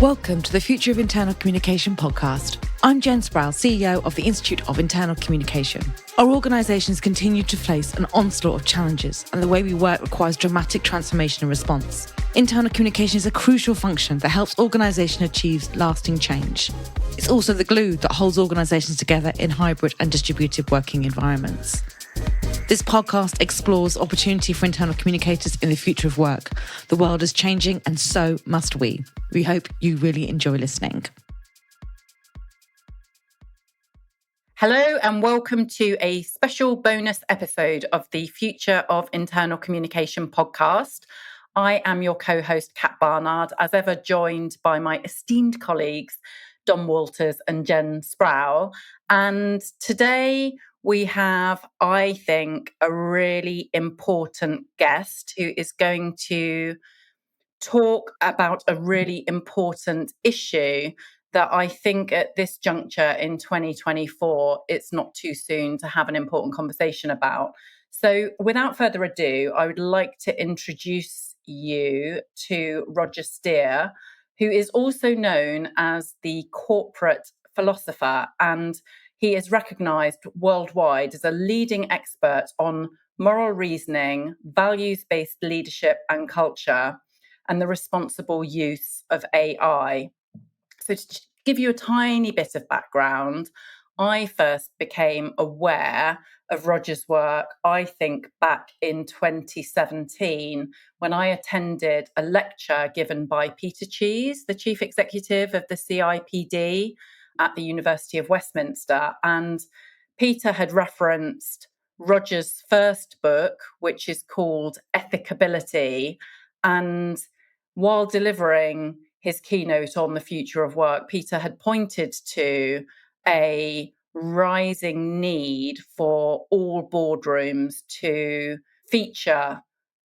Welcome to the Future of Internal Communication podcast. I'm Jen Sproul, CEO of the Institute of Internal Communication. Our organisations continue to face an onslaught of challenges, and the way we work requires dramatic transformation and response. Internal communication is a crucial function that helps organisations achieve lasting change. It's also the glue that holds organisations together in hybrid and distributed working environments. This podcast explores opportunity for internal communicators in the future of work. The world is changing, and so must we. We hope you really enjoy listening. Hello and welcome to a special bonus episode of the Future of Internal Communication podcast. I am your co-host, Kat Barnard, as ever joined by my esteemed colleagues, Dom Walters and Jen Sproul. And today we have, I think, a really important guest who is going to talk about a really important issue that I think at this juncture in 2024, it's not too soon to have an important conversation about. So without further ado, I would like to introduce you to Roger Steare, who is also known as the corporate philosopher, and he is recognised worldwide as a leading expert on moral reasoning, values-based leadership and culture, and the responsible use of AI. So to give you a tiny bit of background, I first became aware of Roger's work, I think back in 2017, when I attended a lecture given by Peter Cheese, the chief executive of the CIPD at the University of Westminster. And Peter had referenced Roger's first book, which is called Ethicability. And while delivering his keynote on the future of work, Peter had pointed to a rising need for all boardrooms to feature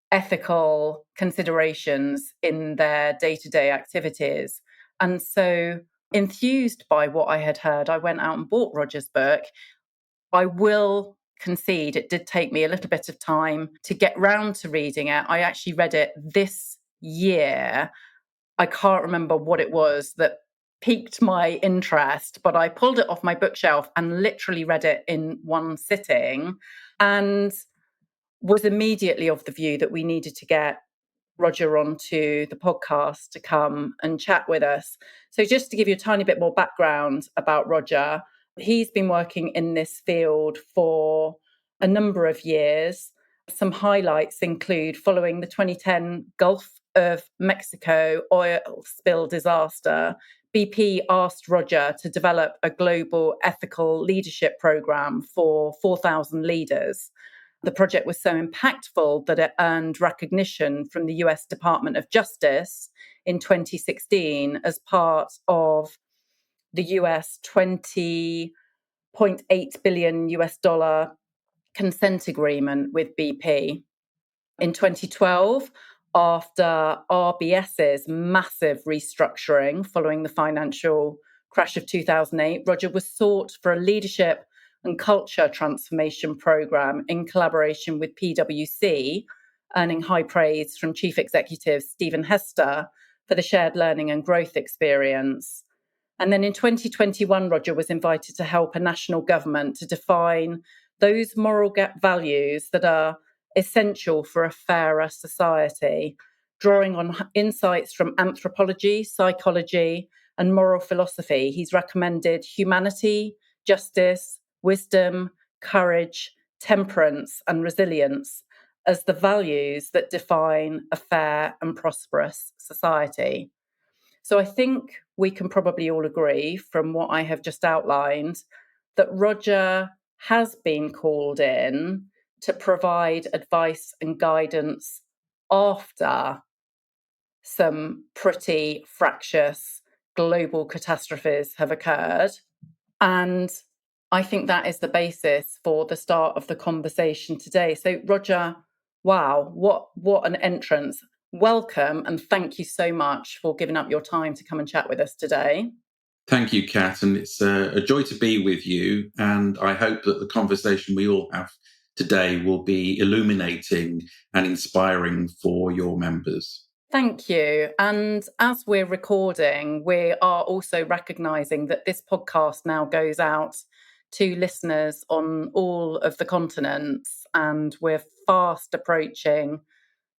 ethical considerations in their day-to-day activities. And so, enthused by what I had heard, I went out and bought Roger's book. I will concede it did take me a little bit of time to get round to reading it. I actually read it this year. I can't remember what it was that piqued my interest, but I pulled it off my bookshelf and literally read it in one sitting, and was immediately of the view that we needed to get Roger onto the podcast to come and chat with us. So just to give you a tiny bit more background about Roger, he's been working in this field for a number of years. Some highlights include following the 2010 Gulf of Mexico oil spill disaster, BP asked Roger to develop a global ethical leadership program for 4,000 leaders. The project was so impactful that it earned recognition from the US Department of Justice in 2016 as part of the US $20.8 billion consent agreement with BP. In 2012, after RBS's massive restructuring following the financial crash of 2008, Roger was sought for a leadership and culture transformation program in collaboration with PwC, earning high praise from Chief Executive Stephen Hester for the shared learning and growth experience. And then in 2021, Roger was invited to help a national government to define those moral values that are essential for a fairer society, drawing on insights from anthropology, psychology, and moral philosophy. He's recommended humanity, justice, wisdom, courage, temperance, and resilience as the values that define a fair and prosperous society. So I think we can probably all agree from what I have just outlined that Roger has been called in to provide advice and guidance after some pretty fractious global catastrophes have occurred. And I think that is the basis for the start of the conversation today. So, Roger, wow, what an entrance. Welcome, and thank you so much for giving up your time to come and chat with us today. Thank you, Kat, and it's a joy to be with you. And I hope that the conversation we all have today will be illuminating and inspiring for your members. Thank you. And as we're recording, we are also recognising that this podcast now goes out to listeners on all of the continents, and we're fast approaching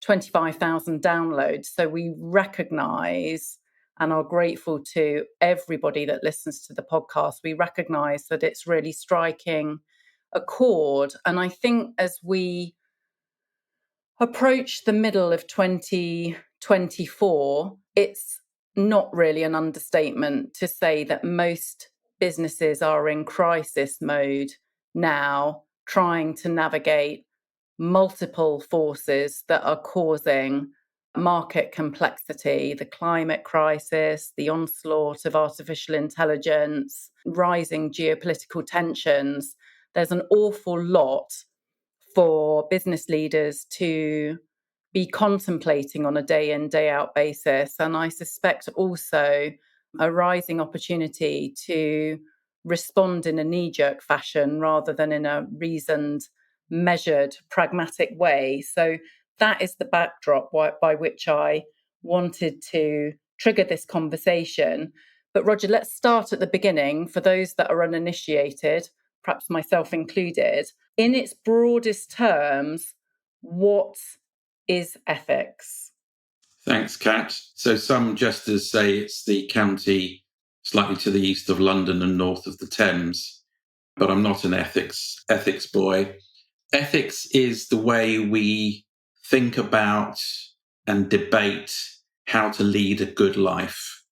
25,000 downloads. So we recognise and are grateful to everybody that listens to the podcast. We recognise that it's really striking a chord. And I think as we approach the middle of 2024, it's not really an understatement to say that most businesses are in crisis mode now, trying to navigate multiple forces that are causing market complexity, the climate crisis, the onslaught of artificial intelligence, rising geopolitical tensions. There's an awful lot for business leaders to be contemplating on a day in, day out basis. And I suspect also a rising opportunity to respond in a knee jerk fashion rather than in a reasoned, measured, pragmatic way. So that is the backdrop by which I wanted to trigger this conversation. But Roger, let's start at the beginning for those that are uninitiated, perhaps myself included. In its broadest terms, what is ethics? Thanks, Kat. So some jesters say it's the county slightly to the east of London and north of the Thames, but I'm not an ethics boy. Ethics is the way we think about and debate how to lead a good life.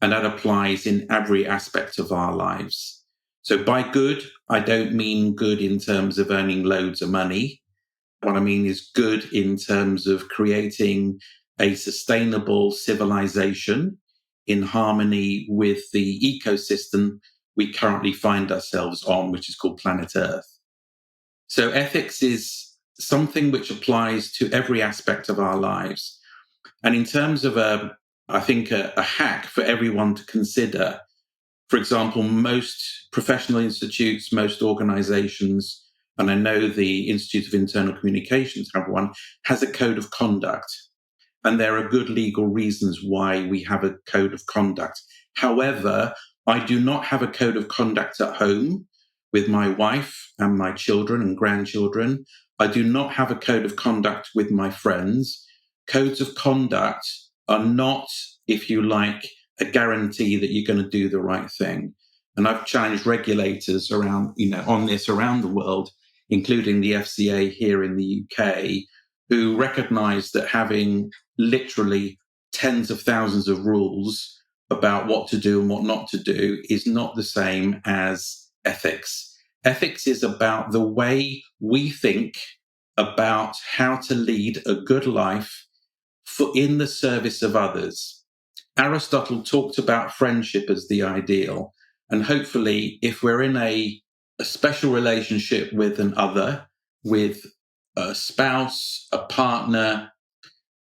And that applies in every aspect of our lives. So by good, I don't mean good in terms of earning loads of money. What I mean is good in terms of creating a sustainable civilization in harmony with the ecosystem we currently find ourselves on, which is called planet Earth. So ethics is something which applies to every aspect of our lives. And in terms of a hack for everyone to consider, for example, most professional institutes, most organizations, and I know the Institute of Internal Communications have one, has a code of conduct. And there are good legal reasons why we have a code of conduct. However, I do not have a code of conduct at home with my wife and my children and grandchildren. I do not have a code of conduct with my friends. Codes of conduct are not, if you like, a guarantee that you're going to do the right thing. And I've challenged regulators around, on this around the world, including the FCA here in the UK, who recognize that having literally tens of thousands of rules about what to do and what not to do is not the same as ethics. Ethics is about the way we think about how to lead a good life in the service of others. Aristotle talked about friendship as the ideal. And hopefully, if we're in a special relationship with an other, with a spouse, a partner,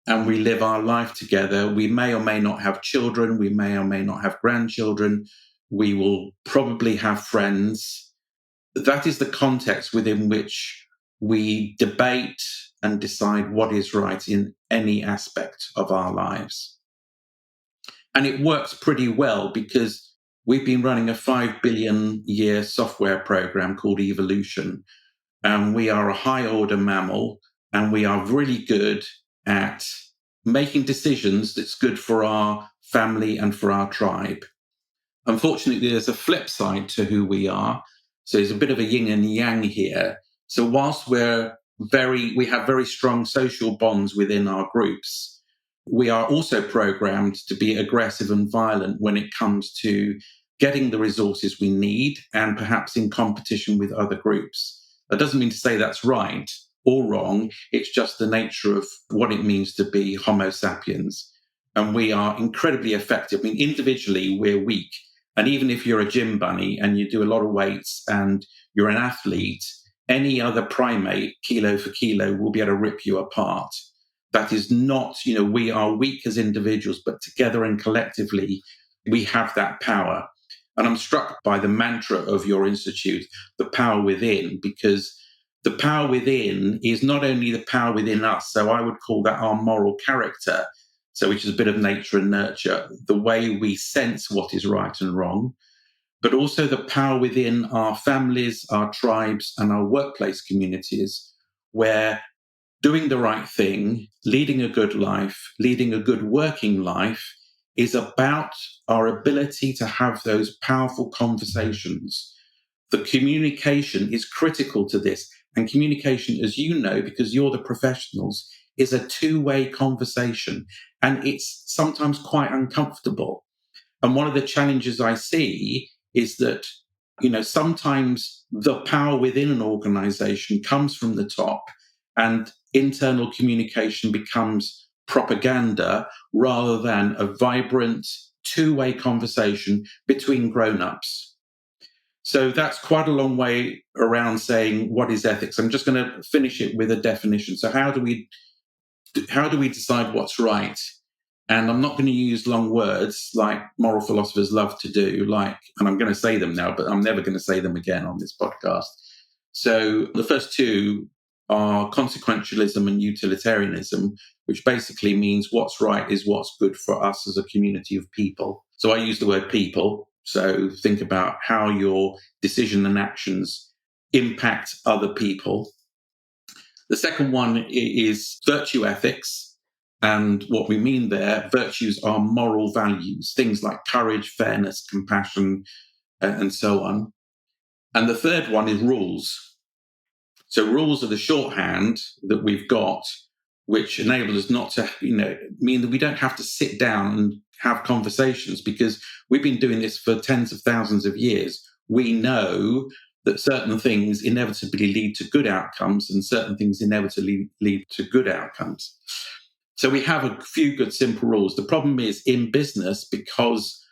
and we live our life together, we may or may not have children, we may or may not have grandchildren, we will probably have friends. That is the context within which we debate and decide what is right in any aspect of our lives. And it works pretty well because we've been running a 5 billion year software program called Evolution. And we are a high order mammal, and we are really good at making decisions that's good for our family and for our tribe. Unfortunately, there's a flip side to who we are. So there's a bit of a yin and yang here. So whilst we have very strong social bonds within our groups, we are also programmed to be aggressive and violent when it comes to getting the resources we need and perhaps in competition with other groups. That doesn't mean to say that's right or wrong. It's just the nature of what it means to be Homo sapiens. And we are incredibly effective. I mean, individually, we're weak. And even if you're a gym bunny and you do a lot of weights and you're an athlete, any other primate, kilo for kilo, will be able to rip you apart. That is not, we are weak as individuals, but together and collectively, we have that power. And I'm struck by the mantra of your institute, the power within, because the power within is not only the power within us, so I would call that our moral character, So which is a bit of nature and nurture, the way we sense what is right and wrong, but also the power within our families, our tribes, and our workplace communities, where doing the right thing, leading a good life, leading a good working life is about our ability to have those powerful conversations. The communication is critical to this. And communication, as you know, because you're the professionals, is a two-way conversation. And it's sometimes quite uncomfortable. And one of the challenges I see is that, sometimes the power within an organization comes from the top and internal communication becomes propaganda rather than a vibrant two-way conversation between grown-ups. So that's quite a long way around saying what is ethics. I'm just going to finish it with a definition. So how do we decide what's right? And I'm not going to use long words like moral philosophers love to do, and I'm going to say them now, but I'm never going to say them again on this podcast. So the first two are consequentialism and utilitarianism, which basically means what's right is what's good for us as a community of people. So I use the word people. So think about how your decision and actions impact other people. The second one is virtue ethics. And what we mean there, virtues are moral values, things like courage, fairness, compassion, and so on. And the third one is rules. So rules are the shorthand that we've got, which enable us not to, mean that we don't have to sit down and have conversations, because we've been doing this for tens of thousands of years. We know that certain things inevitably lead to good outcomes and certain things inevitably lead to good outcomes. So we have a few good simple rules. The problem is in business, because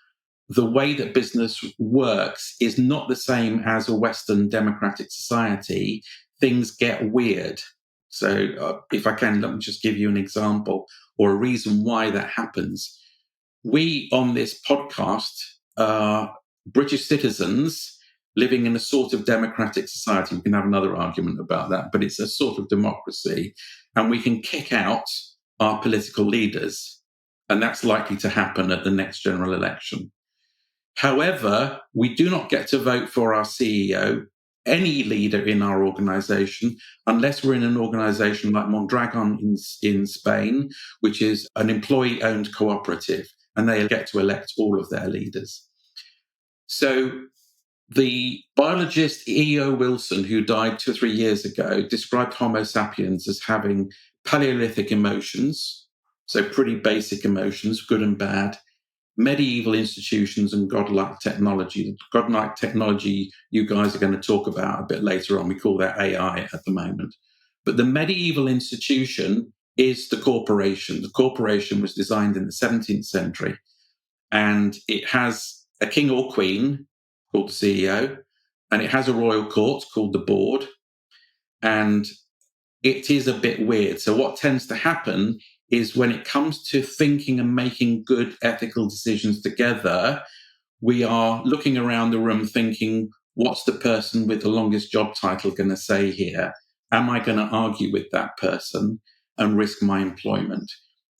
the way that business works is not the same as a Western democratic society, things get weird. So if I can, let me just give you an example or a reason why that happens. We on this podcast are British citizens living in a sort of democratic society. We can have another argument about that, but it's a sort of democracy, and we can kick out our political leaders, and that's likely to happen at the next general election. However, we do not get to vote for our CEO, any leader in our organization, unless we're in an organization like Mondragon in Spain, which is an employee-owned cooperative, and they get to elect all of their leaders. So the biologist E.O. Wilson, who died 2 or 3 years ago, described Homo sapiens as having Paleolithic emotions, so pretty basic emotions, good and bad, medieval institutions, and godlike technology. The godlike technology you guys are going to talk about a bit later on. We call that AI at the moment. But the medieval institution is the corporation. The corporation was designed in the 17th century, and it has a king or queen called the CEO, and it has a royal court called the board, and it is a bit weird. So what tends to happen is when it comes to thinking and making good ethical decisions together, we are looking around the room thinking, what's the person with the longest job title going to say here? Am I going to argue with that person and risk my employment?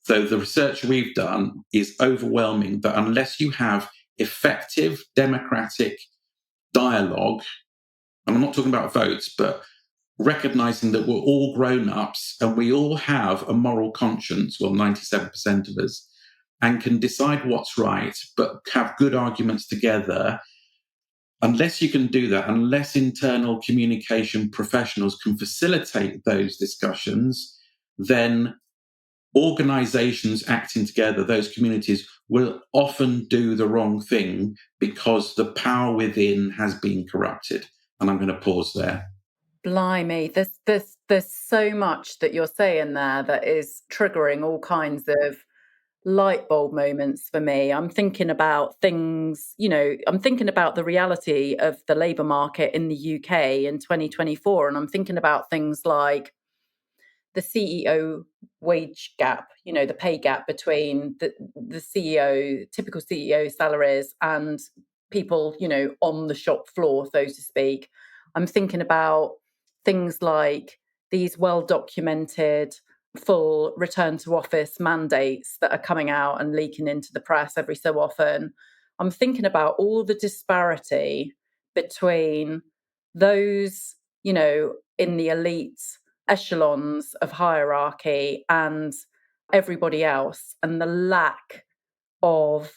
So the research we've done is overwhelming that unless you have effective democratic dialogue, and I'm not talking about votes, but recognizing that we're all grown-ups and we all have a moral conscience, well, 97% of us, and can decide what's right, but have good arguments together. Unless you can do that, unless internal communication professionals can facilitate those discussions, then organizations acting together, those communities, will often do the wrong thing because the power within has been corrupted. And I'm going to pause there. Blimey, there's so much that you're saying there that is triggering all kinds of light bulb moments for me. I'm thinking about things, I'm thinking about the reality of the labour market in the UK in 2024, and I'm thinking about things like the CEO wage gap, the pay gap between the CEO, typical CEO salaries, and people, on the shop floor, so to speak. I'm thinking about things like these well-documented full return to office mandates that are coming out and leaking into the press every so often, I'm thinking about all the disparity between those, in the elite echelons of hierarchy and everybody else, and the lack of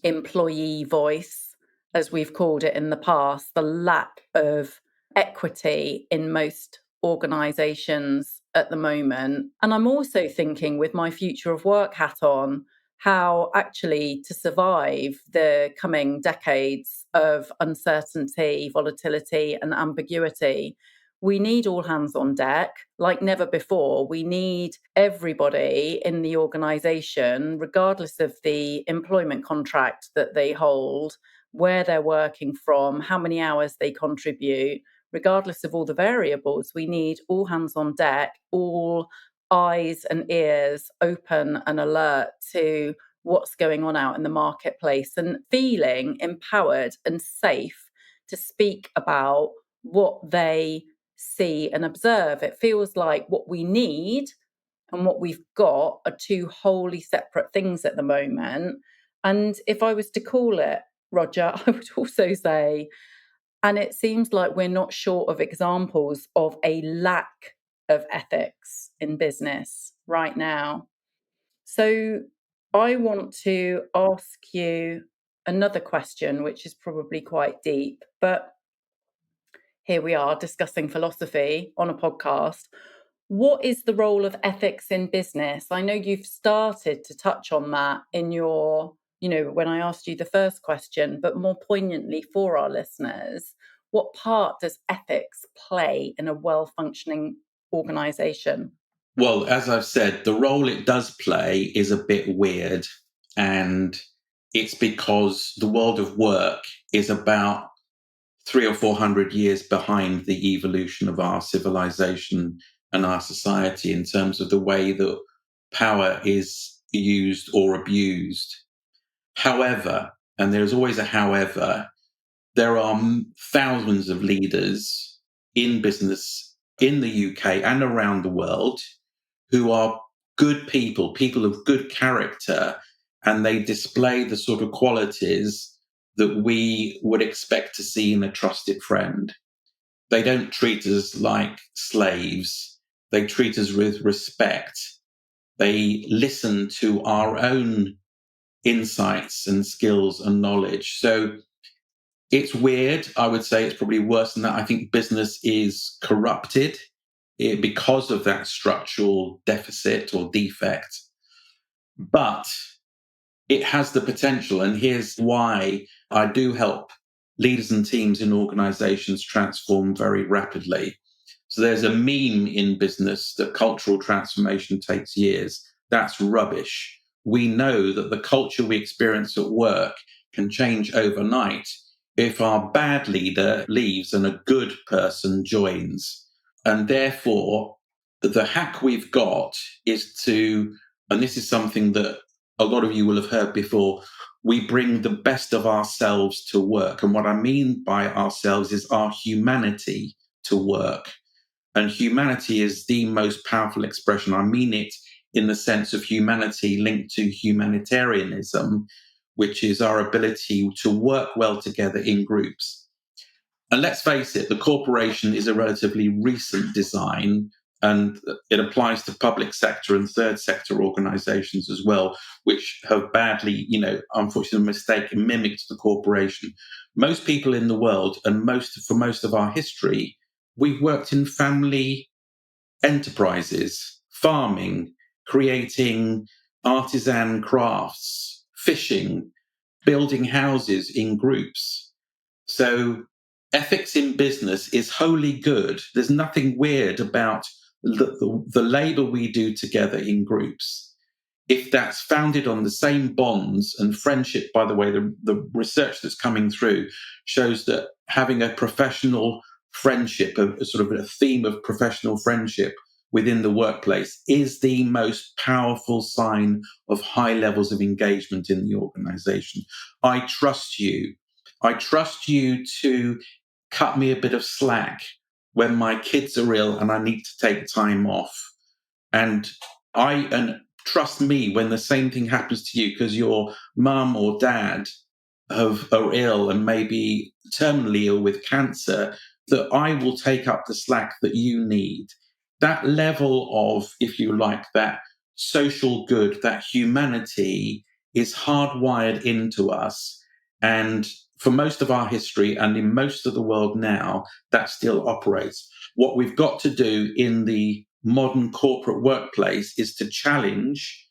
employee voice, as we've called it in the past, the lack of equity in most organisations at the moment. And I'm also thinking, with my future of work hat on, how actually to survive the coming decades of uncertainty, volatility, and ambiguity, we need all hands on deck like never before. We need everybody in the organisation, regardless of the employment contract that they hold, where they're working from, how many hours they contribute, regardless of all the variables. We need all hands on deck, all eyes and ears open and alert to what's going on out in the marketplace, and feeling empowered and safe to speak about what they see and observe. It feels like what we need and what we've got are two wholly separate things at the moment. And if I was to call it, Roger, I would also say, and it seems like we're not short of examples of a lack of ethics in business right now. So I want to ask you another question, which is probably quite deep, but here we are discussing philosophy on a podcast. What is the role of ethics in business? I know you've started to touch on that in your, when I asked you the first question, but more poignantly for our listeners, what part does ethics play in a well-functioning organization? Well, as I've said, the role it does play is a bit weird. And it's because the world of work is about 300 or 400 years behind the evolution of our civilization and our society in terms of the way that power is used or abused. However, and there's always a however, there are thousands of leaders in business in the UK and around the world who are good people, people of good character, and they display the sort of qualities that we would expect to see in a trusted friend. They don't treat us like slaves. They treat us with respect. They listen to our own insights and skills and knowledge. So it's weird. I would say it's probably worse than that. I think business is corrupted because of that structural deficit or defect. But it has the potential. And here's why I do help leaders and teams in organizations transform very rapidly. So there's a meme in business that cultural transformation takes years. That's rubbish. We know that the culture we experience at work can change overnight if our bad leader leaves and a good person joins. And therefore, the hack we've got is to, and this is something that a lot of you will have heard before, we bring the best of ourselves to work. And what I mean by ourselves is our humanity to work. And humanity is the most powerful expression. I mean it in the sense of humanity linked to humanitarianism, which is our ability to work well together in groups. And let's face it, the corporation is a relatively recent design, and it applies to public sector and third sector organizations as well, which have badly, unfortunately, mistaken mimicked the corporation. Most people in the world, and for most of our history, we've worked in family enterprises, farming, creating artisan crafts, fishing, building houses in groups. So ethics in business is wholly good. There's nothing weird about the labor we do together in groups. If that's founded on the same bonds and friendship, by the way, the research that's coming through shows that having a professional friendship, a sort of a theme of professional friendship within the workplace is the most powerful sign of high levels of engagement in the organization. I trust you. I trust you to cut me a bit of slack when my kids are ill and I need to take time off. And And trust me, when the same thing happens to you because your mum or dad are ill and maybe terminally ill with cancer, that I will take up the slack that you need. That level of, if you like, that social good, that humanity is hardwired into us. And for most of our history and in most of the world now, that still operates. What we've got to do in the modern corporate workplace is to challenge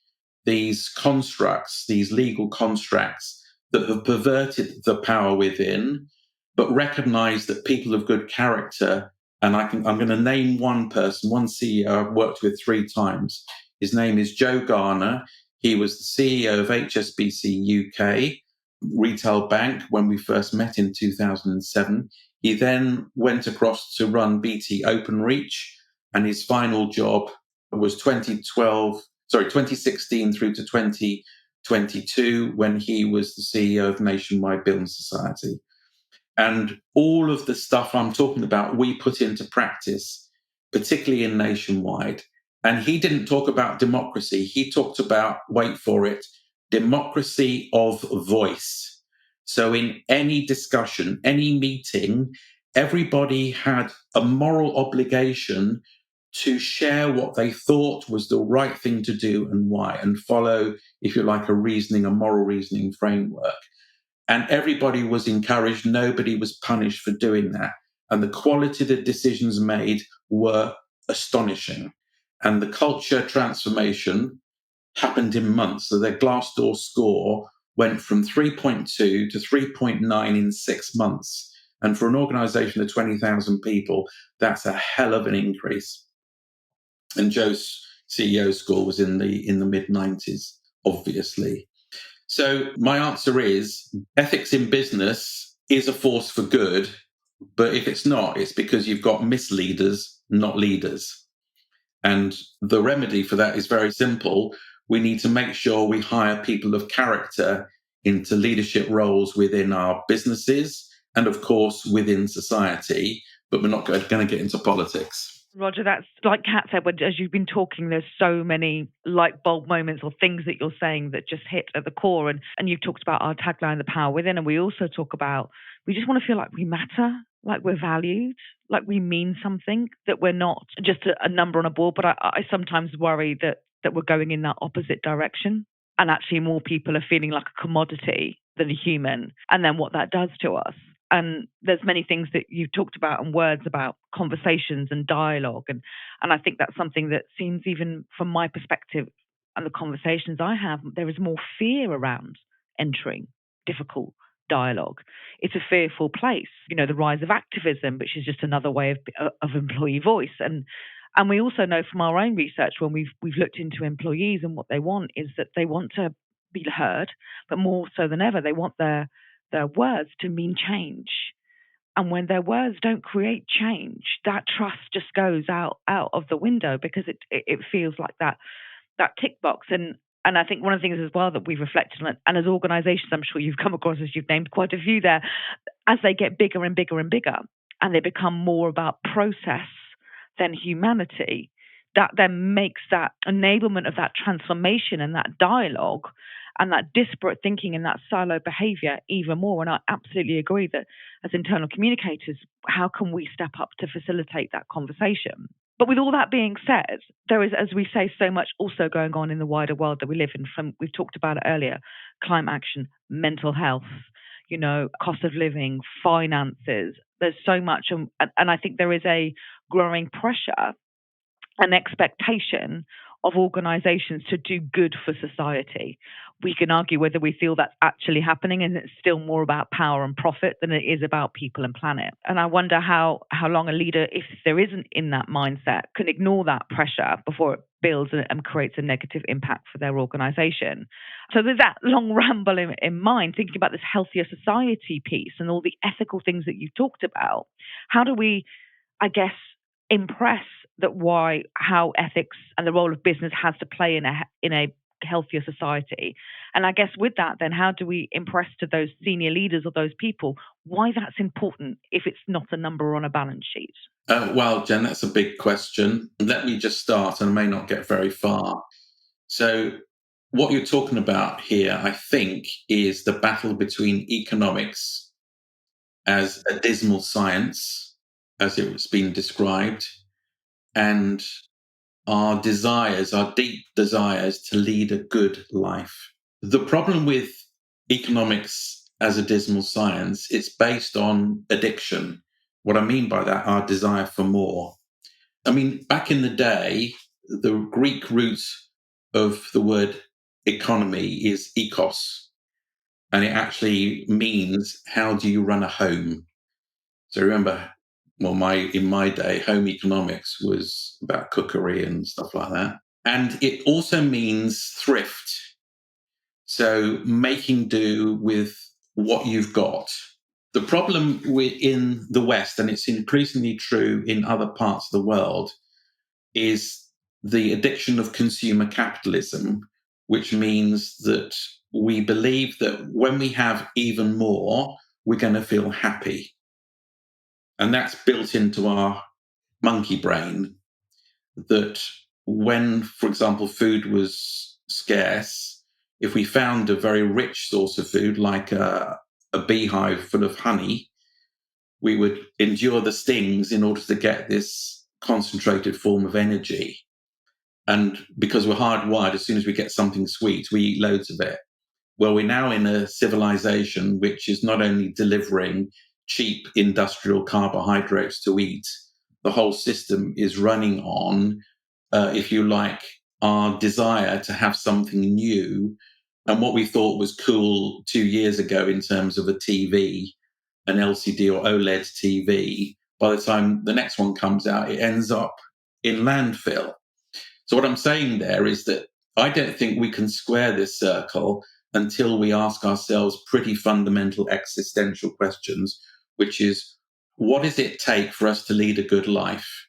these constructs, these legal constructs that have perverted the power within, but recognize that people of good character, and I'm going to name one person, one CEO I've worked with 3 times. His name is Joe Garner. He was the CEO of HSBC UK retail bank when we first met in 2007. He then went across to run BT Openreach, and his final job was 2016 through to 2022 when he was the CEO of Nationwide Building Society. And all of the stuff I'm talking about, we put into practice, particularly in Nationwide. And he didn't talk about democracy. He talked about, wait for it, democracy of voice. So in any discussion, any meeting, everybody had a moral obligation to share what they thought was the right thing to do and why, and follow, if you like, a moral reasoning framework. And everybody was encouraged. Nobody was punished for doing that. And the quality of the decisions made were astonishing. And the culture transformation happened in months. So their Glassdoor score went from 3.2 to 3.9 in 6 months. And for an organization of 20,000 people, that's a hell of an increase. And Joe's CEO score was in the mid 90s, obviously. So my answer is ethics in business is a force for good, but if it's not, it's because you've got misleaders, not leaders. And the remedy for that is very simple. We need to make sure we hire people of character into leadership roles within our businesses and, of course, within society, but we're not going to get into politics. Roger, that's like Kat said, as you've been talking, there's so many light bulb moments or things that you're saying that just hit at the core. And you've talked about our tagline, the power within. And we also talk about, we just want to feel like we matter, like we're valued, like we mean something, that we're not just a number on a board. But I sometimes worry that we're going in that opposite direction. And actually more people are feeling like a commodity than a human. And then what that does to us. And there's many things that you've talked about and words about conversations and dialogue. And I think that's something that seems, even from my perspective and the conversations I have, there is more fear around entering difficult dialogue. It's a fearful place. You know, the rise of activism, which is just another way of employee voice. And we also know from our own research, when we've looked into employees and what they want, is that they want to be heard, but more so than ever, they want their words to mean change. And when their words don't create change, that trust just goes out of the window, because it feels like that tick box. And I think one of the things as well that we've reflected on, and as organizations, I'm sure you've come across, as you've named quite a few there, as they get bigger and bigger and bigger, and they become more about process than humanity, that then makes that enablement of that transformation and that dialogue and that disparate thinking and that silo behavior even more. And I absolutely agree that as internal communicators, how can we step up to facilitate that conversation? But with all that being said, there is, as we say, so much also going on in the wider world that we live in. We've talked about it earlier: climate action, mental health, cost of living, finances. There's so much. And I think there is a growing pressure and expectation of organizations to do good for society. We can argue whether we feel that's actually happening, and it's still more about power and profit than it is about people and planet. And I wonder how long a leader, if there isn't in that mindset, can ignore that pressure before it builds and creates a negative impact for their organization. So there's that long ramble in mind, thinking about this healthier society piece and all the ethical things that you talked about. How do we, I guess, impress how ethics and the role of business has to play in a healthier society? And I guess with that, then how do we impress to those senior leaders or those people why that's important if it's not a number on a balance sheet? Well, Jen, that's a big question. Let me just start, and I may not get very far. So what you're talking about here, I think, is the battle between economics as a dismal science, as it's been described, and our desires, our deep desires to lead a good life. The problem with economics as a dismal science, it's based on addiction. What I mean by that, our desire for more. I mean, back in the day, the Greek root of the word economy is ekos, and it actually means how do you run a home? So remember, well, in my day, home economics was about cookery and stuff like that. And it also means thrift. So making do with what you've got. The problem in the West, and it's increasingly true in other parts of the world, is the addiction of consumer capitalism, which means that we believe that when we have even more, we're going to feel happy. And that's built into our monkey brain, that when, for example, food was scarce, if we found a very rich source of food, like a beehive full of honey, we would endure the stings in order to get this concentrated form of energy. And because we're hardwired, as soon as we get something sweet, we eat loads of it. Well, we're now in a civilization which is not only delivering cheap industrial carbohydrates to eat, the whole system is running on, if you like, our desire to have something new. And what we thought was cool 2 years ago in terms of a TV, an LCD or OLED TV, by the time the next one comes out, it ends up in landfill. So what I'm saying there is that I don't think we can square this circle until we ask ourselves pretty fundamental existential questions, which is, what does it take for us to lead a good life?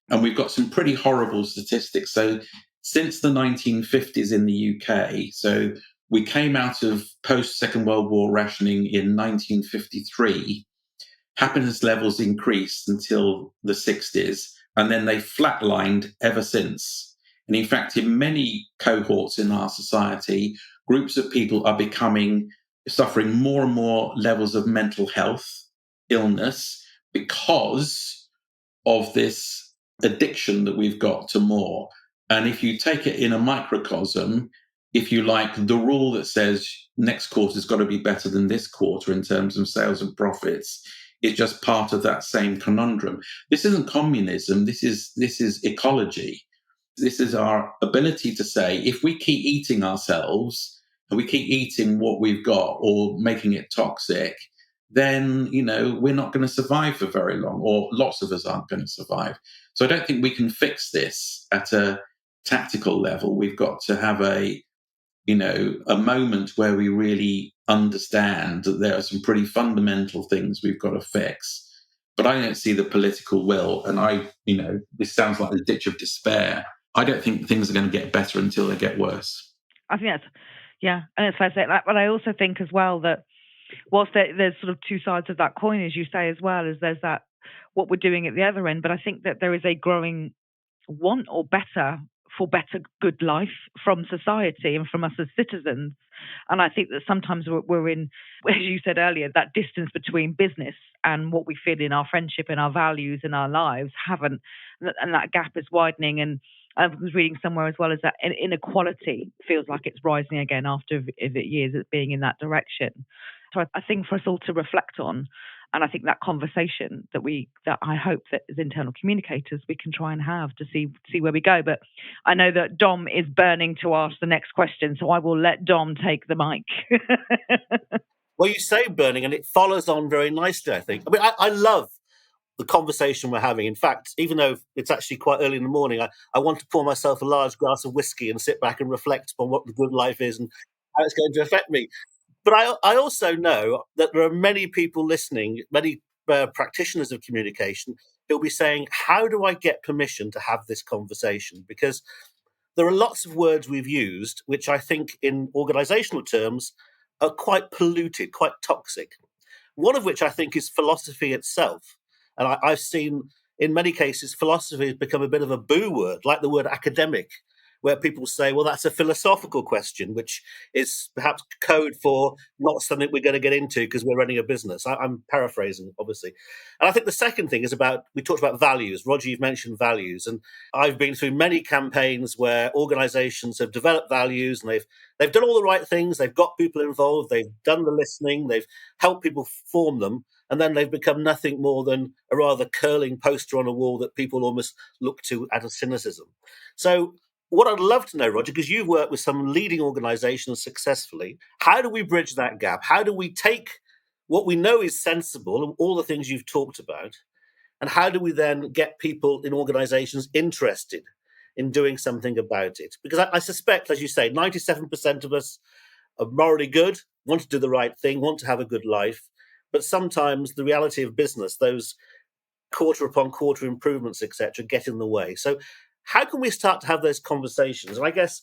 And we've got some pretty horrible statistics. So since the 1950s in the UK, so we came out of post-Second World War rationing in 1953, happiness levels increased until the 60s, and then they flatlined ever since. And in fact, in many cohorts in our society, groups of people are suffering more and more levels of mental health illness because of this addiction that we've got to more. And if you take it in a microcosm, if you like, the rule that says next quarter's got to be better than this quarter in terms of sales and profits is just part of that same conundrum. This isn't communism. This is ecology. This is our ability to say, if we keep eating ourselves and we keep eating what we've got or making it toxic, then, we're not going to survive for very long, or lots of us aren't going to survive. So I don't think we can fix this at a tactical level. We've got to have a moment where we really understand that there are some pretty fundamental things we've got to fix. But I don't see the political will. And this sounds like the ditch of despair. I don't think things are going to get better until they get worse. I think and it's fair to say that. But I also think as well that whilst there's sort of two sides of that coin, as you say, as well, as there's that what we're doing at the other end. But I think that there is a growing want or better good life from society and from us as citizens. And I think that sometimes we're in, as you said earlier, that distance between business and what we feel in our friendship and our values in our lives and that gap is widening. And I was reading somewhere as well as that inequality feels like it's rising again after years of being in that direction. So I think for us all to reflect on, and I think that conversation that I hope that as internal communicators we can try and have to see where we go. But I know that Dom is burning to ask the next question, so I will let Dom take the mic. Well, you say burning, and it follows on very nicely, I think. I mean, I love the conversation we're having. In fact, even though it's actually quite early in the morning, I want to pour myself a large glass of whiskey and sit back and reflect upon what the good life is and how it's going to affect me. But I also know that there are many people listening, many practitioners of communication, who'll be saying, how do I get permission to have this conversation? Because there are lots of words we've used, which I think in organizational terms are quite polluted, quite toxic. One of which I think is philosophy itself. And I've seen in many cases, philosophy has become a bit of a boo word, like the word academic, where people say, well, that's a philosophical question, which is perhaps code for not something we're going to get into because we're running a business. I'm paraphrasing, obviously. And I think the second thing is we talked about values. Roger, you've mentioned values. And I've been through many campaigns where organizations have developed values and they've done all the right things. They've got people involved. They've done the listening. They've helped people form them. And then they've become nothing more than a rather curling poster on a wall that people almost look to out of cynicism. So what I'd love to know, Roger, because you've worked with some leading organizations successfully, how do we bridge that gap? How do we take what we know is sensible and all the things you've talked about, and how do we then get people in organizations interested in doing something about it? Because I suspect, as you say, 97% of us are morally good, want to do the right thing, want to have a good life. But sometimes the reality of business, those quarter upon quarter improvements, etc., get in the way. So how can we start to have those conversations? And I guess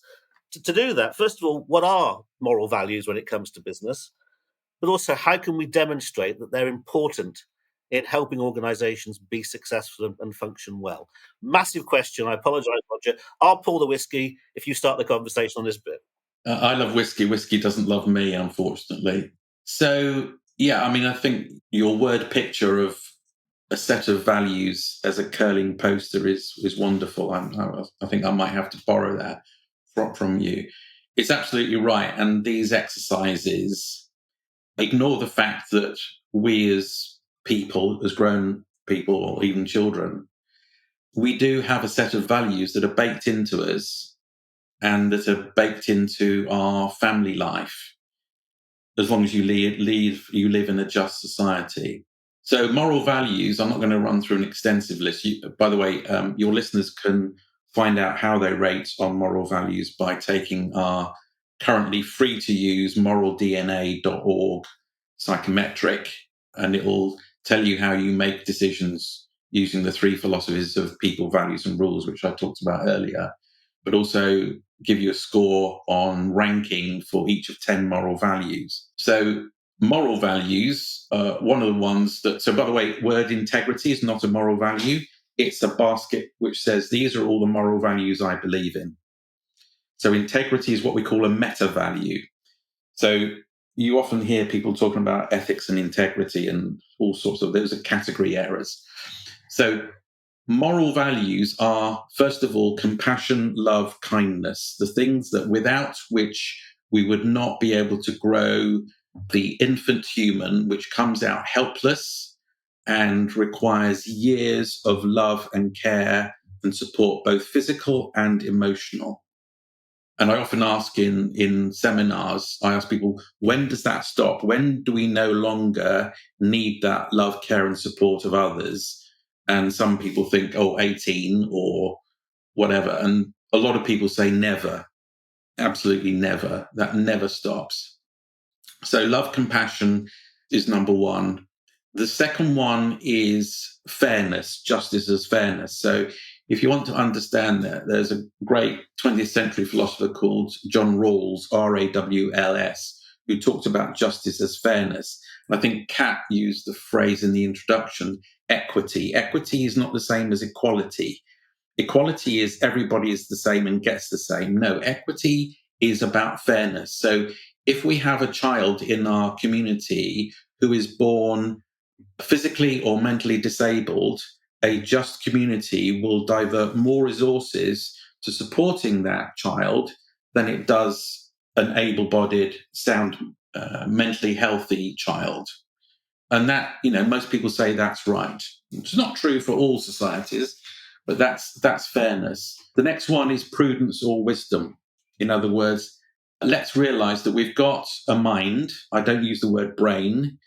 to do that, first of all, what are moral values when it comes to business? But also, how can we demonstrate that they're important in helping organizations be successful and function well? Massive question. I apologize, Roger. I'll pour the whiskey if you start the conversation on this bit. I love whiskey. Whiskey doesn't love me, unfortunately. So, yeah, I mean, I think your word picture of a set of values as a curling poster is wonderful. I think I might have to borrow that from you. It's absolutely right. And these exercises ignore the fact that we as people, as grown people or even children, we do have a set of values that are baked into us and that are baked into our family life, as long as you live in a just society. So moral values, I'm not going to run through an extensive list. By the way, your listeners can find out how they rate on moral values by taking our currently free-to-use moraldna.org psychometric, and it will tell you how you make decisions using the 3 philosophies of people, values, and rules, which I talked about earlier, but also give you a score on ranking for each of 10 moral values. So moral values, one of the ones that, so by the way, word integrity is not a moral value. It's a basket which says, these are all the moral values I believe in. So integrity is what we call a meta value. So you often hear people talking about ethics and integrity and all sorts of, those are category errors. So moral values are, first of all, compassion, love, kindness, the things that without which we would not be able to grow the infant human, which comes out helpless and requires years of love and care and support, both physical and emotional. And I often ask in seminars, I ask people, when does that stop? When do we no longer need that love, care, and support of others? And some people think, 18 or whatever. And a lot of people say never, absolutely never. That never stops. So love, compassion is number one. The second one is fairness, justice as fairness. So if you want to understand that, there's a great 20th century philosopher called John Rawls, Rawls, who talked about justice as fairness. And I think Kat used the phrase in the introduction, equity. Equity is not the same as equality. Equality is everybody is the same and gets the same. No, equity is about fairness. So if we have a child in our community who is born physically or mentally disabled, a just community will divert more resources to supporting that child than it does an able-bodied, sound, mentally healthy child. And that, most people say that's right. It's not true for all societies, but that's fairness. The next one is prudence or wisdom. In other words, let's realize that we've got a mind. I don't use the word brain,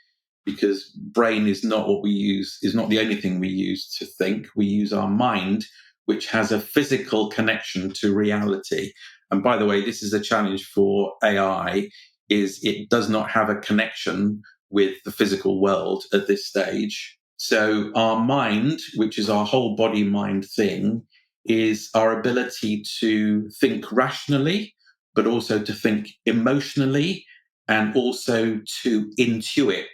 because brain is not what we use, is not the only thing we use to think. We use our mind, which has a physical connection to reality. And by the way, this is a challenge for AI, is it does not have a connection with the physical world at this stage. So our mind, which is our whole body mind thing, is our ability to think rationally, but also to think emotionally, and also to intuit.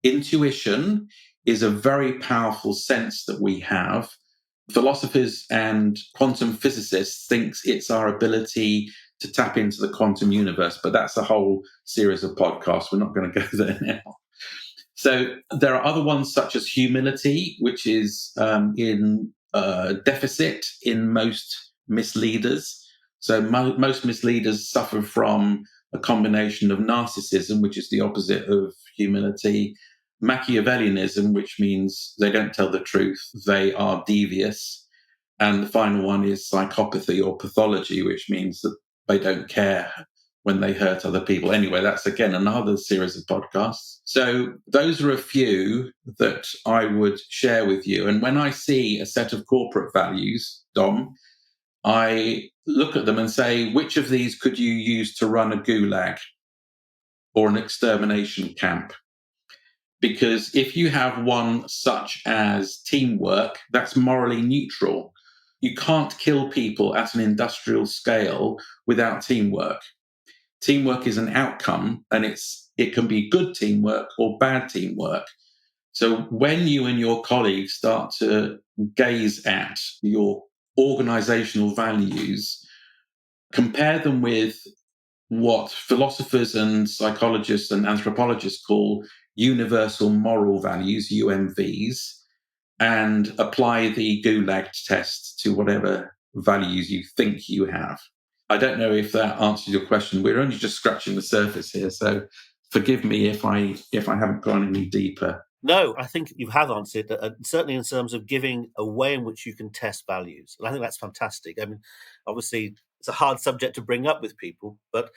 Intuition is a very powerful sense that we have Philosophers and quantum physicists think it's our ability to tap into the quantum universe, but that's a whole series of podcasts. We're not going to go there now. So there are other ones such as humility, which is in deficit in most misleaders. So most misleaders suffer from a combination of narcissism, which is the opposite of humility, Machiavellianism, which means they don't tell the truth, they are devious. And the final one is psychopathy or pathology, which means that they don't care when they hurt other people. Anyway, that's again another series of podcasts. So those are a few that I would share with you. And when I see a set of corporate values, Dom, I look at them and say, which of these could you use to run a gulag or an extermination camp? Because if you have one such as teamwork, that's morally neutral. You can't kill people at an industrial scale without teamwork. Teamwork is an outcome, and it can be good teamwork or bad teamwork. So when you and your colleagues start to gaze at your organizational values, compare them with what philosophers and psychologists and anthropologists call universal moral values, UMVs, and apply the Gulag test to whatever values you think you have. I don't know if that answers your question. We're only just scratching the surface here, so forgive me if I haven't gone any deeper. No, I think you have answered, certainly in terms of giving a way in which you can test values. And I think that's fantastic. I mean, obviously, it's a hard subject to bring up with people, but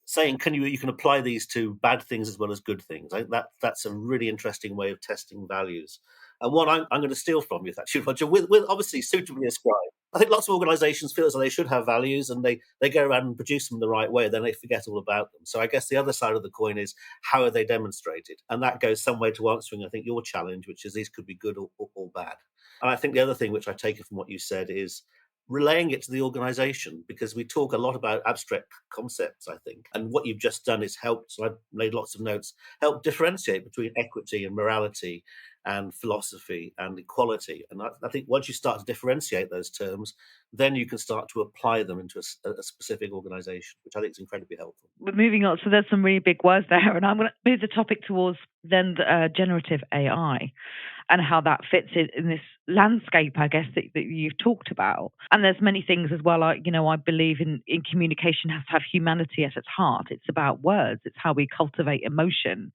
saying you can apply these to bad things as well as good things. I think that's a really interesting way of testing values. And one I'm going to steal from you, actually, Roger, with obviously suitably ascribed. I think lots of organisations feel as though they should have values, and they go around and produce them the right way, then they forget all about them. So I guess the other side of the coin is, how are they demonstrated? And that goes some way to answering, I think, your challenge, which is these could be good or bad. And I think the other thing which I take it from what you said is relaying it to the organization, because we talk a lot about abstract concepts, I think. And what you've just done is helped, so I've made lots of notes, help differentiate between equity and morality and philosophy and equality. And I think once you start to differentiate those terms, then you can start to apply them into a specific organization, which I think is incredibly helpful. We're moving on. So there's some really big words there. And I'm going to move the topic towards then generative AI and how that fits in this landscape, I guess, that you've talked about. And there's many things as well. I believe in communication has to have humanity at its heart. It's about words. It's how we cultivate emotion.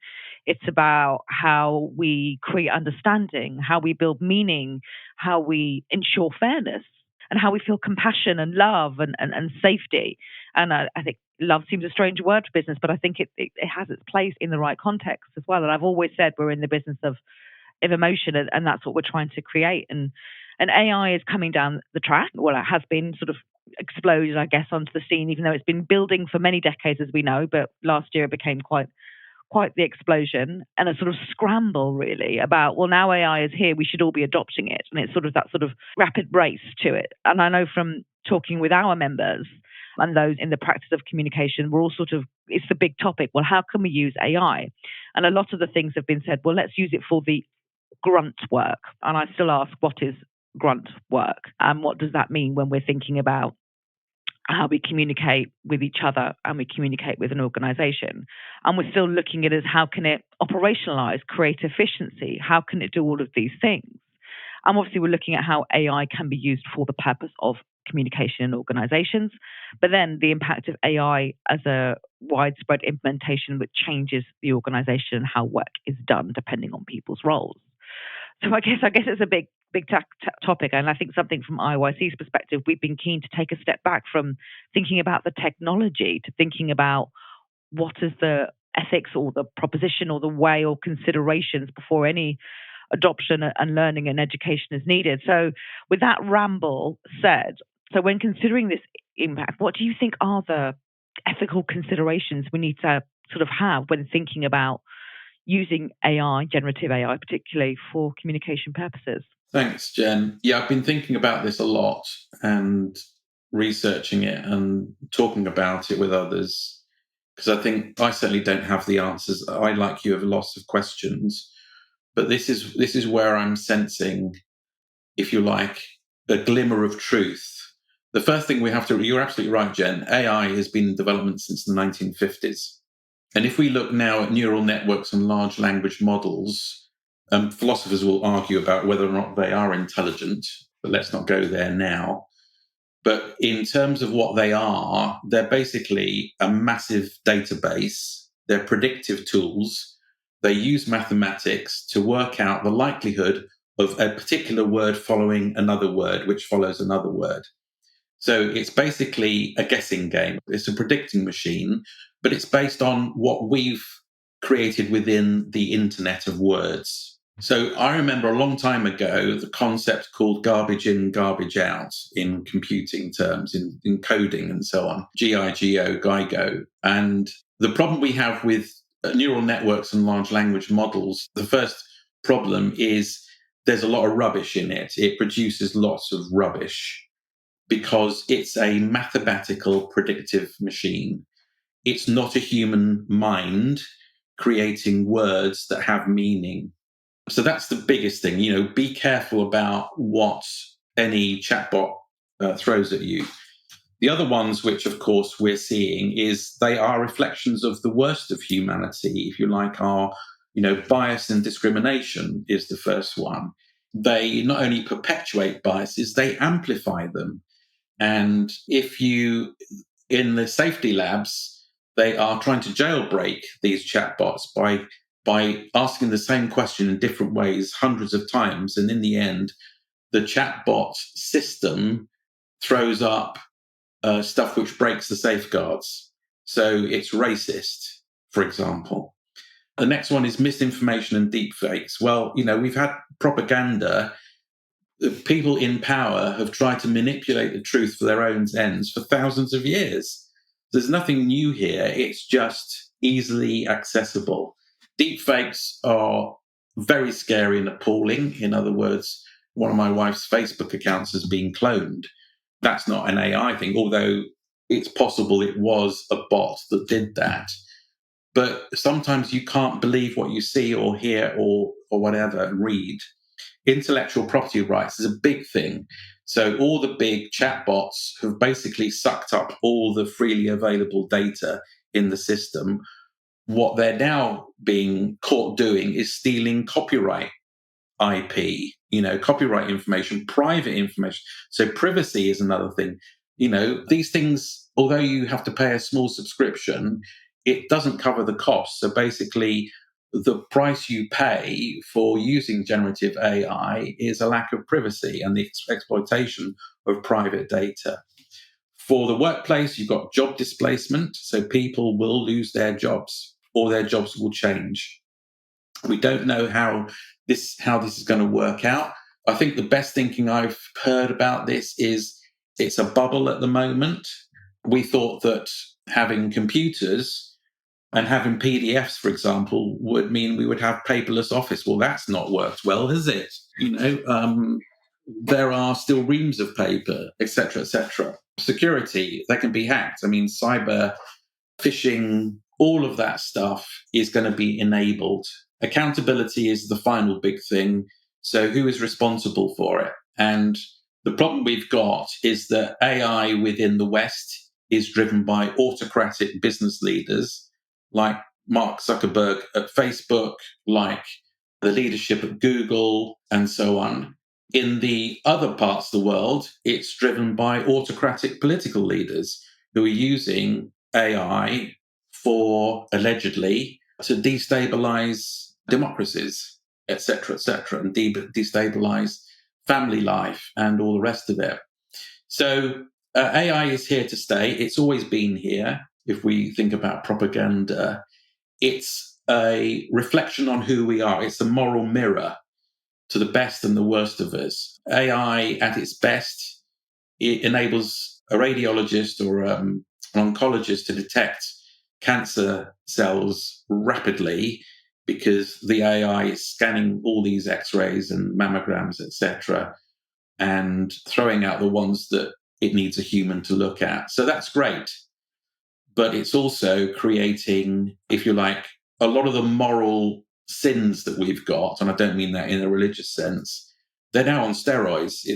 It's about how we create understanding, how we build meaning, how we ensure fairness, and how we feel compassion and love and safety. And I think love seems a strange word for business, but I think it has its place in the right context as well. And I've always said we're in the business of emotion, and that's what we're trying to create. And AI is coming down the track. Well, it has been sort of exploded, I guess, onto the scene, even though it's been building for many decades, as we know. But last year it became quite the explosion and a sort of scramble, really, about, well, now AI is here, we should all be adopting it. And it's sort of that sort of rapid race to it. And I know from talking with our members and those in the practice of communication, we're all sort of, it's the big topic. Well, how can we use AI? And a lot of the things have been said, well, let's use it for the grunt work. And I still ask, what is grunt work? And what does that mean when we're thinking about how we communicate with each other and we communicate with an organization? And we're still looking at it as, how can it operationalize, create efficiency? How can it do all of these things? And obviously we're looking at how AI can be used for the purpose of communication in organizations, but then the impact of AI as a widespread implementation which changes the organization and how work is done depending on people's roles. So I guess it's a big topic, and I think something from IYC's perspective, we've been keen to take a step back from thinking about the technology to thinking about what is the ethics or the proposition or the way or considerations before any adoption and learning and education is needed. So with that ramble said, so when considering this impact, what do you think are the ethical considerations we need to sort of have when thinking about using AI, generative AI, particularly for communication purposes? Thanks, Jen. Yeah, I've been thinking about this a lot and researching it and talking about it with others, because I think I certainly don't have the answers. I, like you, have lots of questions, but this is where I'm sensing, if you like, a glimmer of truth. The first thing we have to, you're absolutely right, Jen, AI has been in development since the 1950s. And if we look now at neural networks and large language models, philosophers will argue about whether or not they are intelligent, but let's not go there now. But in terms of what they are, they're basically a massive database. They're predictive tools. They use mathematics to work out the likelihood of a particular word following another word, which follows another word. So it's basically a guessing game. It's a predicting machine, but it's based on what we've created within the internet of words. So I remember a long time ago, the concept called garbage in, garbage out in computing terms, in coding and so on, GIGO, GIGO. And the problem we have with neural networks and large language models, the first problem is there's a lot of rubbish in it. It produces lots of rubbish because it's a mathematical predictive machine. It's not a human mind creating words that have meaning. So that's the biggest thing. Be careful about what any chatbot throws at you. The other ones, which of course we're seeing, is they are reflections of the worst of humanity, if you like, are, bias and discrimination is the first one. They not only perpetuate biases, they amplify them. And if you, in the safety labs, they are trying to jailbreak these chatbots by asking the same question in different ways hundreds of times. And in the end, the chatbot system throws up stuff which breaks the safeguards. So it's racist, for example. The next one is misinformation and deepfakes. Well, we've had propaganda. People in power have tried to manipulate the truth for their own ends for thousands of years. There's nothing new here. It's just easily accessible. Deepfakes are very scary and appalling. In other words, one of my wife's Facebook accounts has been cloned. That's not an AI thing, although it's possible it was a bot that did that. But sometimes you can't believe what you see or hear or whatever and read. Intellectual property rights is a big thing. So all the big chatbots have basically sucked up all the freely available data in the system. What they're now being caught doing is stealing copyright IP, copyright information, private information. So privacy is another thing. These things, although you have to pay a small subscription, it doesn't cover the cost. So basically, the price you pay for using generative AI is a lack of privacy and the exploitation of private data. For the workplace, you've got job displacement. So people will lose their jobs or their jobs will change. We don't know how this is going to work out. I think the best thinking I've heard about this is it's a bubble at the moment. We thought that having computers and having PDFs, for example, would mean we would have paperless office. Well, that's not worked well, has it? There are still reams of paper, etc., etc. Security, they can be hacked. Cyber phishing, all of that stuff is going to be enabled. Accountability is the final big thing. So who is responsible for it? And the problem we've got is that AI within the West is driven by autocratic business leaders like Mark Zuckerberg at Facebook, like the leadership at Google, and so on. In the other parts of the world, it's driven by autocratic political leaders who are using AI for, allegedly, to destabilize democracies, etc., and destabilize family life and all the rest of it. So AI is here to stay. It's always been here. If we think about propaganda, it's a reflection on who we are. It's a moral mirror to the best and the worst of us. AI at its best, it enables a radiologist or an oncologist to detect cancer cells rapidly because the AI is scanning all these X-rays and mammograms, etc., and throwing out the ones that it needs a human to look at. So that's great. But it's also creating, if you like, a lot of the moral sins that we've got, and I don't mean that in a religious sense, they're now on steroids.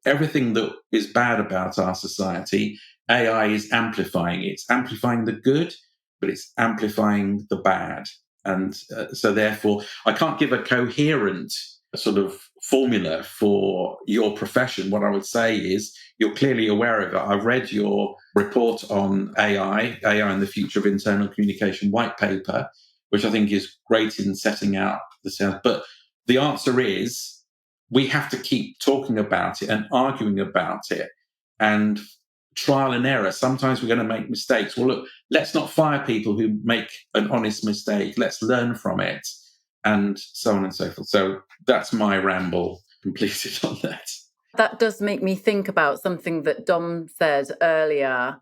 Everything that is bad about our society, AI is amplifying. It's amplifying the good, but it's amplifying the bad. And so therefore, I can't give a coherent sort of formula for your profession. What I would say is you're clearly aware of it. I've read your report on AI and the future of internal communication white paper, which I think is great in setting out the sense. But the answer is we have to keep talking about it and arguing about it and trial and error. Sometimes we're going to make mistakes. Well, look, let's not fire people who make an honest mistake. Let's learn from it, and so on and so forth. So that's my ramble completed on that. That does make me think about something that Dom said earlier,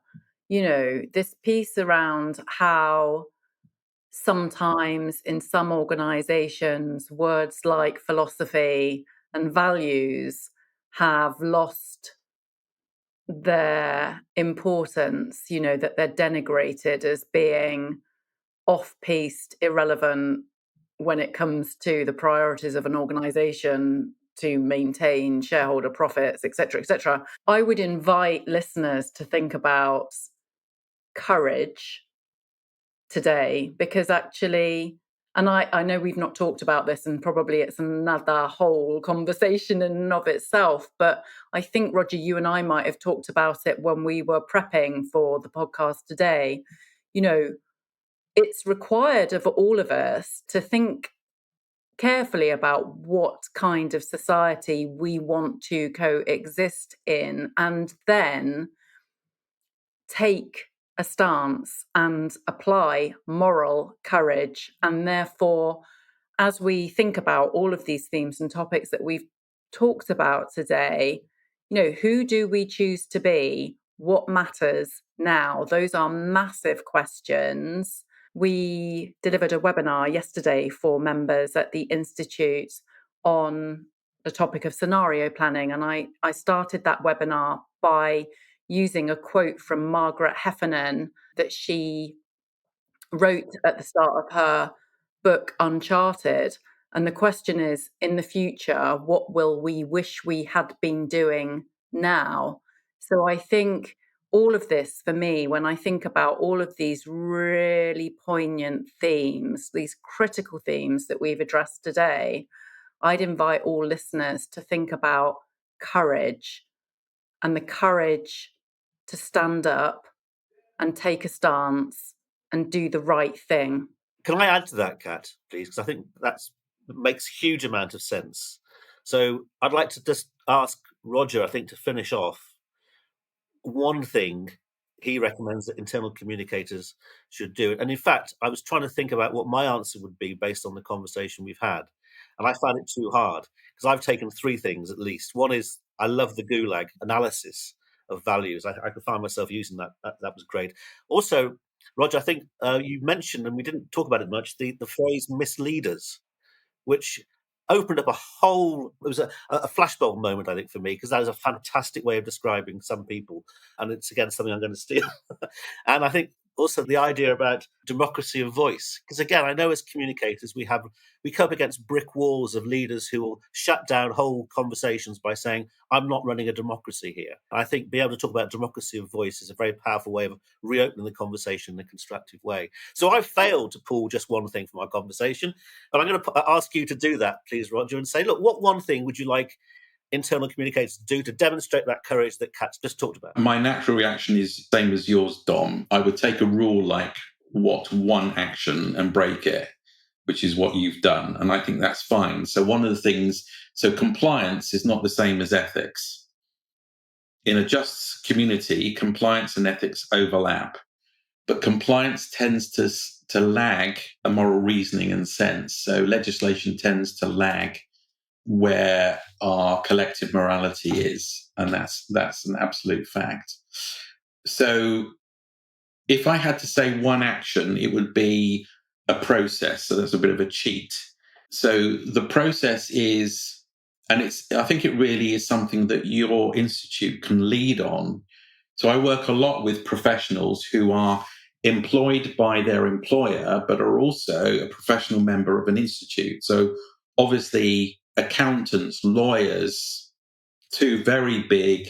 this piece around how sometimes in some organizations, words like philosophy and values have lost their importance, that they're denigrated as being off-piste, irrelevant when it comes to the priorities of an organization to maintain shareholder profits, etc., etc. I would invite listeners to think about courage today, because actually, and I know we've not talked about this, and probably it's another whole conversation in and of itself, but I think, Roger, you and I might have talked about it when we were prepping for the podcast today. It's required of all of us to think carefully about what kind of society we want to coexist in, and then take a stance and apply moral courage. And therefore, as we think about all of these themes and topics that we've talked about today, who do we choose to be? What matters now? Those are massive questions. We delivered a webinar yesterday for members at the Institute on the topic of scenario planning. And I started that webinar by using a quote from Margaret Heffernan that she wrote at the start of her book, Uncharted. And the question is, in the future, what will we wish we had been doing now? So I think all of this, for me, when I think about all of these really poignant themes, these critical themes that we've addressed today, I'd invite all listeners to think about courage, and the courage to stand up and take a stance and do the right thing. Can I add to that, Kat, please? Because I think that makes a huge amount of sense. So I'd like to just ask Roger, I think, to finish off, one thing he recommends that internal communicators should do. And in fact, I was trying to think about what my answer would be based on the conversation we've had. And I found it too hard, because I've taken three things at least. One is I love the Gulag analysis of values. I could find myself using that. That was great. Also, Roger, I think you mentioned, and we didn't talk about it much, the phrase misleaders, which opened up it was a flashbulb moment, I think, for me, because that is a fantastic way of describing some people. And it's, again, something I'm going to steal. And I think also the idea about democracy of voice, because again, I know as communicators we come up against brick walls of leaders who will shut down whole conversations by saying, I'm not running a democracy here. I think being able to talk about democracy of voice is a very powerful way of reopening the conversation in a constructive way. So I failed to pull just one thing from our conversation, but I'm going to ask you to do that, please, Roger, and say, look, what one thing would you like internal communicators to do to demonstrate that courage that Kat's just talked about? My natural reaction is same as yours, Dom. I would take a rule like what one action and break it, which is what you've done. And I think that's fine. So one of the things, compliance is not the same as ethics. In a just community, compliance and ethics overlap, but compliance tends to lag a moral reasoning and sense. So legislation tends to lag where our collective morality is, and that's an absolute fact. So if I had to say one action, it would be a process. So that's a bit of a cheat. So the process is, and I think it really is something that your institute can lead on. So I work a lot with professionals who are employed by their employer, but are also a professional member of an institute. So obviously accountants, lawyers, two very big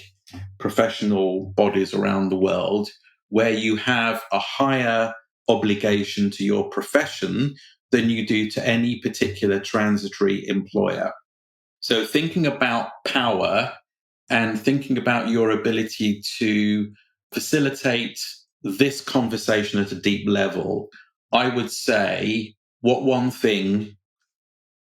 professional bodies around the world, where you have a higher obligation to your profession than you do to any particular transitory employer. So thinking about power and thinking about your ability to facilitate this conversation at a deep level, I would say what one thing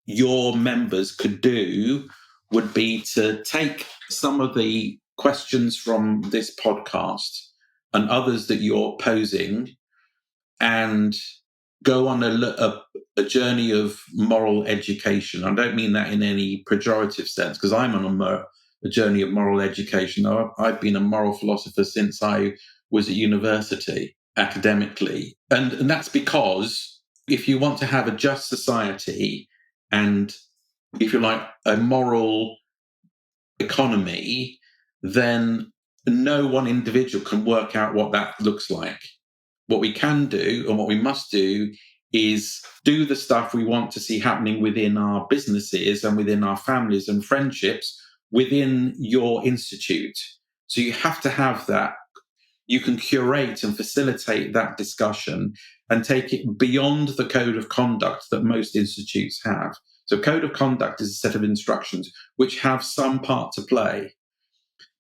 your members could do would be to take some of the questions from this podcast and others that you're posing and go on a journey of moral education. I don't mean that in any pejorative sense, because I'm on a journey of moral education. I've been a moral philosopher since I was at university academically. And that's because if you want to have a just society and, if you like, a moral economy, then no one individual can work out what that looks like. What we can do and what we must do is do the stuff we want to see happening within our businesses and within our families and friendships within your institute. So you have to have that. You can curate and facilitate that discussion and take it beyond the code of conduct that most institutes have. So code of conduct is a set of instructions which have some part to play,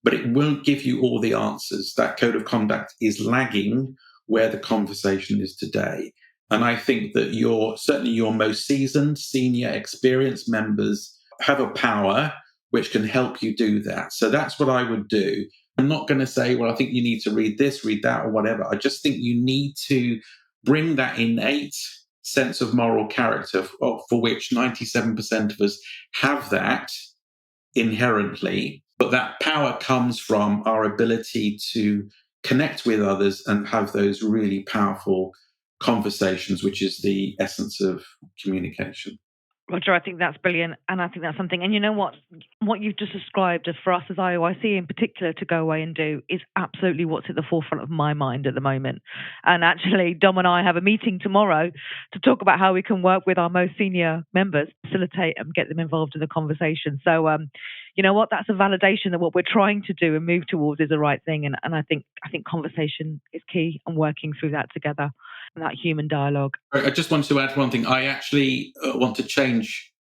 but it won't give you all the answers. That code of conduct is lagging where the conversation is today. And I think that certainly your most seasoned, senior, experienced members have a power which can help you do that. So that's what I would do. I'm not going to say, well, I think you need to read this, read that, or whatever. I just think you need to bring that innate sense of moral character for which 97% of us have that inherently. But that power comes from our ability to connect with others and have those really powerful conversations, which is the essence of communication. Roger, I think that's brilliant. And I think that's something. And you know what? What you've just described as for us as IOIC in particular to go away and do is absolutely what's at the forefront of my mind at the moment. And actually, Dom and I have a meeting tomorrow to talk about how we can work with our most senior members, facilitate and get them involved in the conversation. So, you know what? That's a validation that what we're trying to do and move towards is the right thing. And I think conversation is key and working through that together and that human dialogue. I just want to add one thing. I actually want to change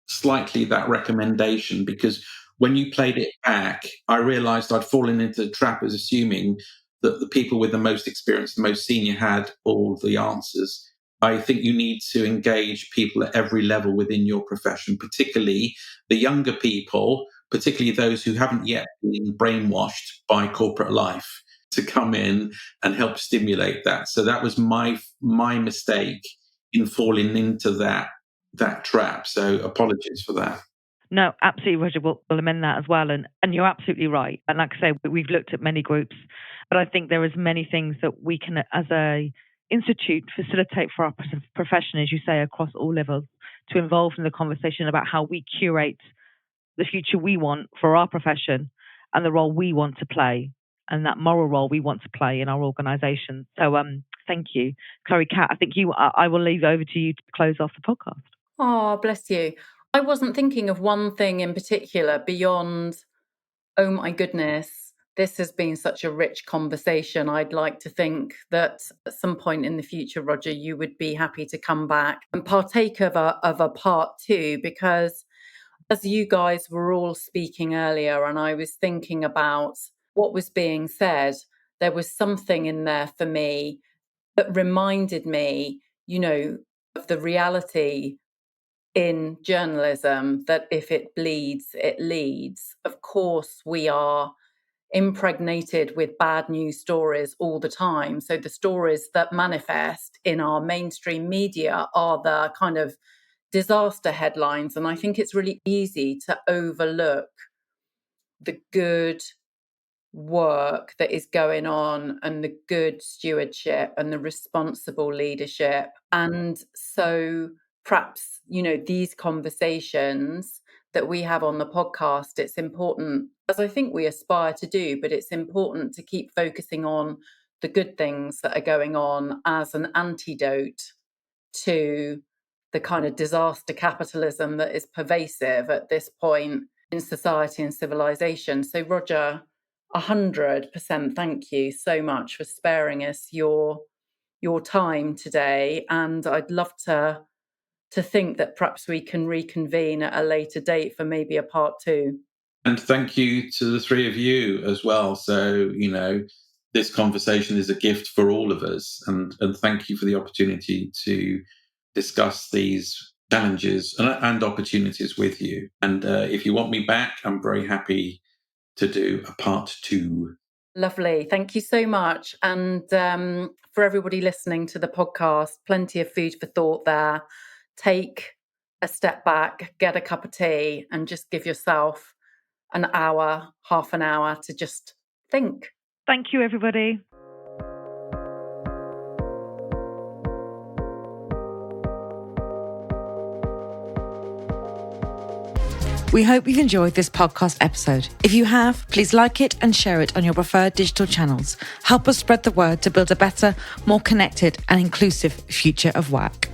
slightly that recommendation, because when you played it back, I realized I'd fallen into the trap of assuming that the people with the most experience, the most senior, had all the answers. I think you need to engage people at every level within your profession, particularly the younger people, particularly those who haven't yet been brainwashed by corporate life, to come in and help stimulate that. So that was my mistake in falling into that trap. So apologies for that. No, absolutely, Roger. We'll amend that as well. And you're absolutely right. And like I say, we've looked at many groups, but I think there is many things that we can, as a institute, facilitate for our profession, as you say, across all levels, to involve in the conversation about how we curate the future we want for our profession and the role we want to play and that moral role we want to play in our organisation. So thank you. Chloe, Kat, I think I will leave over to you to close off the podcast. Oh, bless you. I wasn't thinking of one thing in particular beyond, oh my goodness, this has been such a rich conversation. I'd like to think that at some point in the future, Roger, you would be happy to come back and partake of a part two, because as you guys were all speaking earlier and I was thinking about what was being said, there was something in there for me that reminded me, of the reality in journalism that if it bleeds, it leads. Of course, we are impregnated with bad news stories all the time. So the stories that manifest in our mainstream media are the kind of disaster headlines. And I think it's really easy to overlook the good work that is going on and the good stewardship and the responsible leadership. And so perhaps, these conversations that we have on the podcast, it's important, as I think we aspire to do, but it's important to keep focusing on the good things that are going on as an antidote to the kind of disaster capitalism that is pervasive at this point in society and civilization. So Roger, 100% thank you so much for sparing us your time today. And I'd love to think that perhaps we can reconvene at a later date for maybe a part 2. And thank you to the three of you as well. So, this conversation is a gift for all of us. And thank you for the opportunity to discuss these challenges and opportunities with you. And if you want me back, I'm very happy to do a part 2. Lovely. Thank you so much. And for everybody listening to the podcast, plenty of food for thought there. Take a step back, get a cup of tea, and just give yourself an hour, half an hour to just think. Thank you, everybody. We hope you've enjoyed this podcast episode. If you have, please like it and share it on your preferred digital channels. Help us spread the word to build a better, more connected and inclusive future of work.